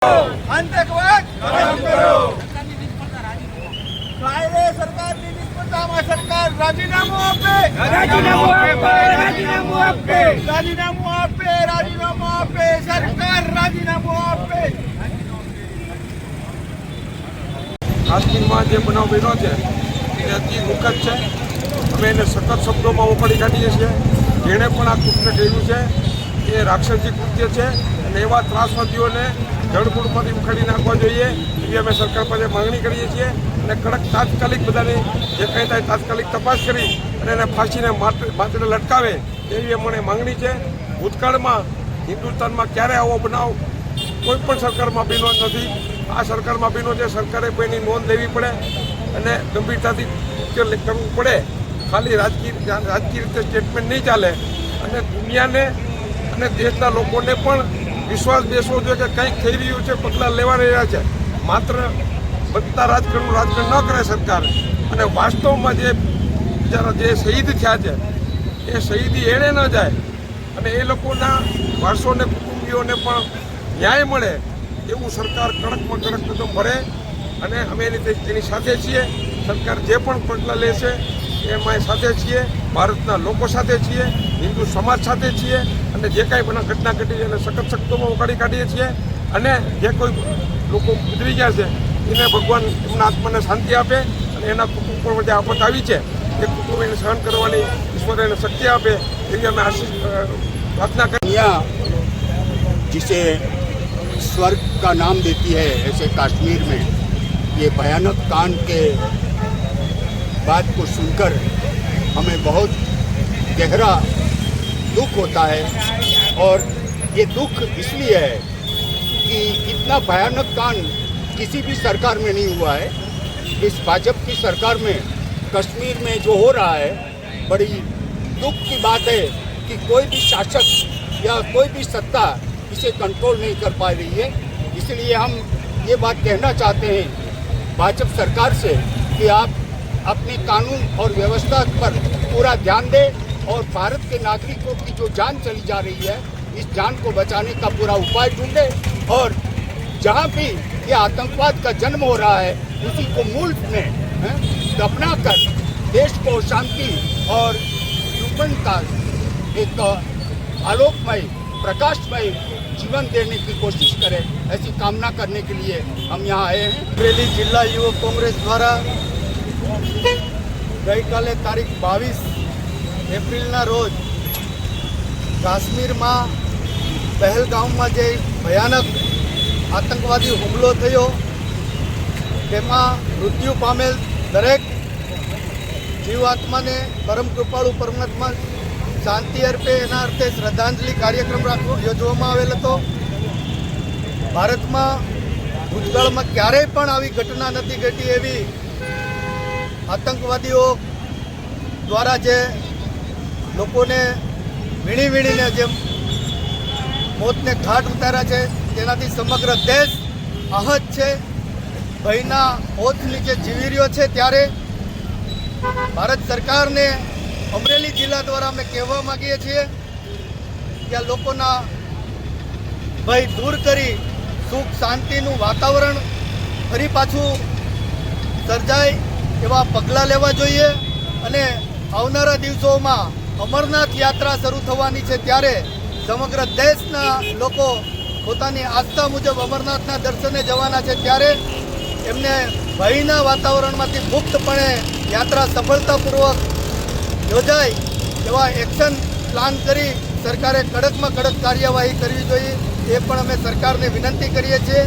આતંકવાદ ખતમ કરો. કાયદે સરકારની નિષ્ફળતામાં સરકાર રાજીનામું આપે. રાજીનામું આપે. રાજીનામું આપે. રાજીનામું આપે. રાજીનામું આપે. સરકાર રાજીનામું આપે. કાશ્મીરમાં જે બનાવ બન્યો છે એ અતિ દુઃખદ છે. અમે એને સખત શબ્દોમાં ઉપાડી કાઢીએ છીએ. જેણે પણ આ કૃત્ય કર્યું છે એ રાક્ષસી કૃત્ય છે અને એવા ત્રાસવાદીઓને જડમૂળમાંથી ઉખાડી નાખવા જોઈએ એવી અમે સરકાર પાસે માંગણી કરીએ છીએ અને કડક તાત્કાલિક બધાની જે કંઈ થાય તાત્કાલિક તપાસ કરી અને એને ફાંસીને માત્ર લટકાવે એવી અમને માંગણી છે. ભૂતકાળમાં હિન્દુસ્તાનમાં ક્યારે આવો બનાવ કોઈ પણ સરકારમાં બન્યો નથી. આ સરકારમાં બન્યો છે. સરકારે કોઈની નોંધ લેવી પડે અને ગંભીરતાથી કરવું પડે. ખાલી રાજકીય રીતે સ્ટેટમેન્ટ નહીં ચાલે અને દુનિયાને અને દેશના લોકોને પણ વિશ્વાસ બેસવો જોઈએ કે કંઈક થઈ રહ્યું છે, પગલાં લેવા રહ્યા છે. માત્ર બધા રાજકારણ ન કરે સરકાર અને વાસ્તવમાં જે શહીદ થયા છે એ શહીદી એળે ન જાય અને એ લોકોના વારસોને કુટુંબીઓને પણ ન્યાય મળે એવું સરકાર કડકમાં કડક કદમ ભરે અને અમે એની સાથે છીએ. સરકાર જે પણ પગલાં લેશે એમાં સાથે છીએ. ભારતના લોકો સાથે છીએ. હિન્દુ સમાજ સાથે છીએ અને જે કાંઈ પણ ઘટના ઘટી એને સખત શબ્દોમાં ઉકાળી કાઢીએ છીએ અને જે કોઈ લોકો ગુજરી ગયા છે એને ભગવાન એમના આત્માને શાંતિ આપે અને એના કુટુંબ પર જે આફત આવી છે એ કુટુંબ એને સહન કરવાની ઈશ્વર એને શક્તિ આપે એવી અમે પ્રાર્થના કરીએ. जिसे स्वर्ग का नाम देती है ऐसे कश्मीर में ये भयानक कांड के बात को सुनकर हमें बहुत गहरा दुख होता है और ये दुख इसलिए है कि इतना भयानक कांड किसी भी सरकार में नहीं हुआ है. इस भाजपा की सरकार में कश्मीर में जो हो रहा है बड़ी दुख की बात है कि कोई भी शासक या कोई भी सत्ता इसे कंट्रोल नहीं कर पा रही है. इसलिए हम ये बात कहना चाहते हैं भाजपा सरकार से कि आप अपने कानून और व्यवस्था पर पूरा ध्यान दें और भारत के नागरिकों की जो जान चली जा रही है इस जान को बचाने का पूरा उपाय ढूंढे और जहाँ भी ये आतंकवाद का जन्म हो रहा है उसी को मूल में दफना कर देश को शांति और सुकून का एक आलोकमय प्रकाशमय जीवन देने की कोशिश करें ऐसी कामना करने के लिए हम यहाँ आए हैं. અમરેલી જિલ્લા યુવક કોંગ્રેસ દ્વારા ગઈકાલે તારીખ 22 એપ્રિલના રોજ કાશ્મીરમાં પહેલગામમાં જે ભયાનક આતંકવાદી હુમલો થયો તેમાં મૃત્યુ પામેલ દરેક જીવાત્માને પરમ કૃપાળુ પરમાત્મા શાંતિ અર્પે એના અર્થે શ્રદ્ધાંજલિ કાર્યક્રમ યોજવામાં આવેલ હતો. ભારતમાં ભૂતકાળમાં ક્યારેય પણ આવી ઘટના નથી ઘટી એવી આતંકવાદીઓ દ્વારા જે લોકોને વીણીને જે મોતને ઘાટ ઉતાર્યા છે તેનાથી સમગ્ર દેશ આહત છે, ભયના ઓથ નીચે જીવી રહ્યો છે. ત્યારે ભારત સરકારને અમરેલી જિલ્લા દ્વારા અમે કહેવા માગીએ છીએ કે આ લોકોના ભય દૂર કરી સુખ શાંતિનું વાતાવરણ ફરી પાછું સર્જાય એવા પગલાં લેવા જોઈએ અને આવનારા દિવસોમાં અમરનાથ યાત્રા શરૂ થવાની છે ત્યારે સમગ્ર દેશના લોકો પોતાની આસ્થા મુજબ અમરનાથના દર્શને જવાના છે ત્યારે એમને ભયના વાતાવરણમાંથી મુક્તપણે યાત્રા સફળતાપૂર્વક યોજાય એવા એક્શન પ્લાન કરી સરકારે કડકમાં કડક કાર્યવાહી કરવી જોઈએ એ પણ અમે સરકારને વિનંતી કરીએ છીએ.